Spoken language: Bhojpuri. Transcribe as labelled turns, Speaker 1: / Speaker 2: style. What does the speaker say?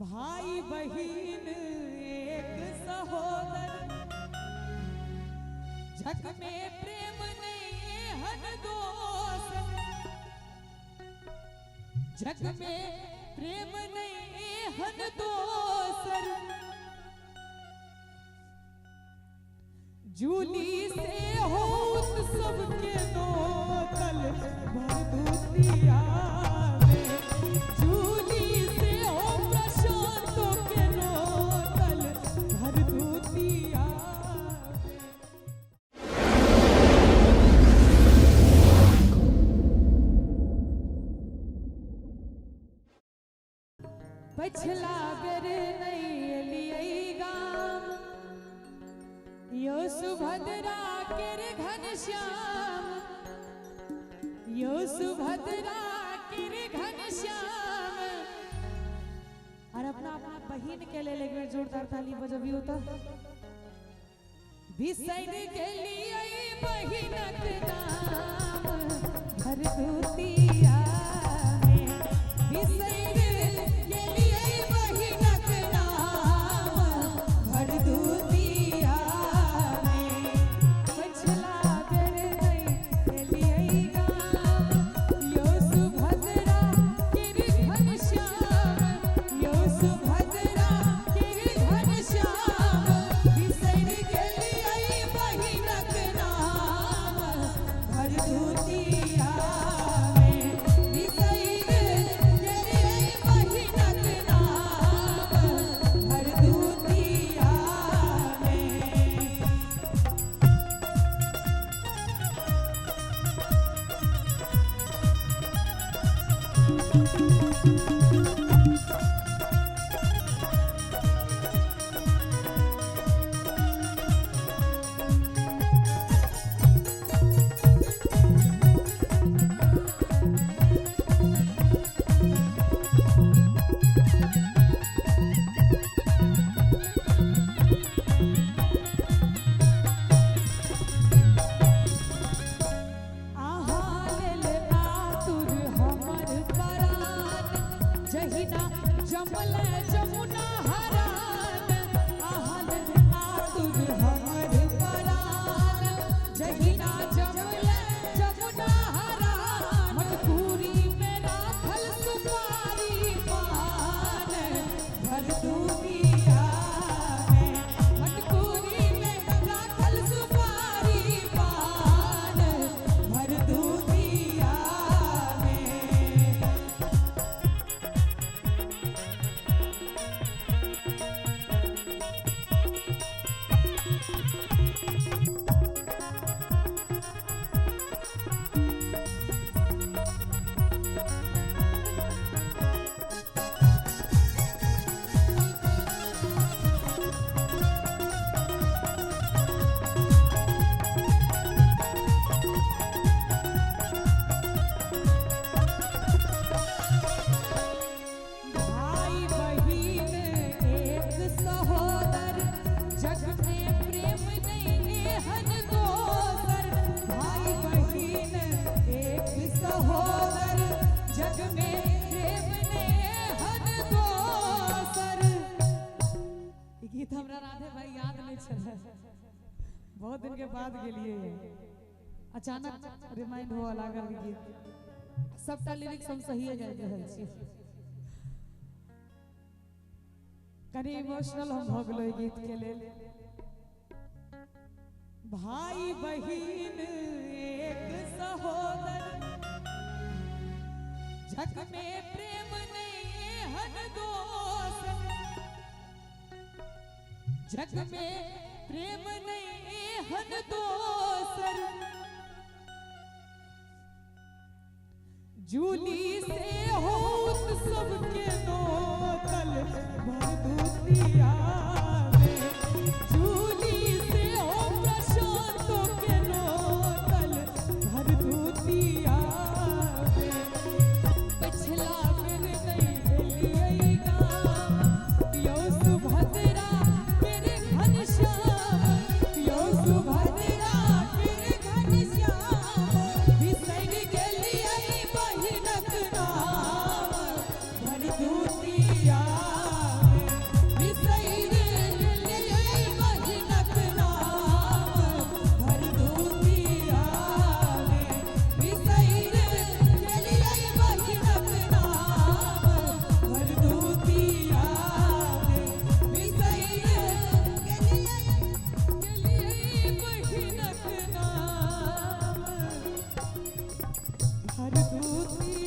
Speaker 1: भाई बहिन एक सहोदर, जग में प्रेम नहीं हन दोस्त, जग में प्रेम नहीं हन दोसर, जूली से होत सबके नोतल भर दूतिया में, जूली से हो प्रशांतों के नोतल भर दूतिया में। पछला बेर नहीं लिये गाम, यो सुभद्रा के रे घनश्याम, यो सुभद्रा के रे घनश्याम। और अपना अपना बहिन के ले लेके जोरदार ताली बजबी होता। बिसर गेलिए बहिनक नाम भर दूतिया में, बिसर गेलिए बहिनक नाम भर दूतिया में। पछला बेर नहीं लिये गाम, यो सुभद्रा के रे घनश्याम, यो सुभद्रा के रे घनश्याम। बिसर गेलिए बहिनक नाम भर दूतिया में, बिसर गेलिए बहिनक नाम भर दूतिया में। आहाल आतुर हमर परान, जहिना जमल जमुना हरान। आहाल आतुर हमर परान, जहिना जमल जमुना हरान। मटकूरी में राखल सुपारी पान भर दूतिया में, मटकूरी में राखल सुपारी पान भर दूतिया में। भाई बहिन एक सहोदर, जग में प्रेम नहीं हन दोसर। भाई बहिन एक सहोदर, जग में प्रेम नहीं हन दोसर। ई गीत हमरा राधे भाई याद नहीं छल, बहुत दिन के बाद गेलिए, अचानक रिमाइंड हुआ लागल गीत। सबटा लिरिक्स हम सही जाय रहल छी, कनी इमोशनल हम हो गेलो गीत के लेल। भाई बहिन एक सहोदर, जग में प्रेम नहीं हन दोसर, जग में प्रेम नहीं हन दोसर। जूली से होत सबके नोतल भर दूतिया में, जूली से हो प्रशांतों के नोतल भर दूतिया में। पछला बेर नहीं लिये गाम, यो सुभद्रा के रे घनश्याम, यो सुभद्रा के रे घनश्याम। बिसर गेलिए बहिनक नाम भर दूतिया हर दूसरी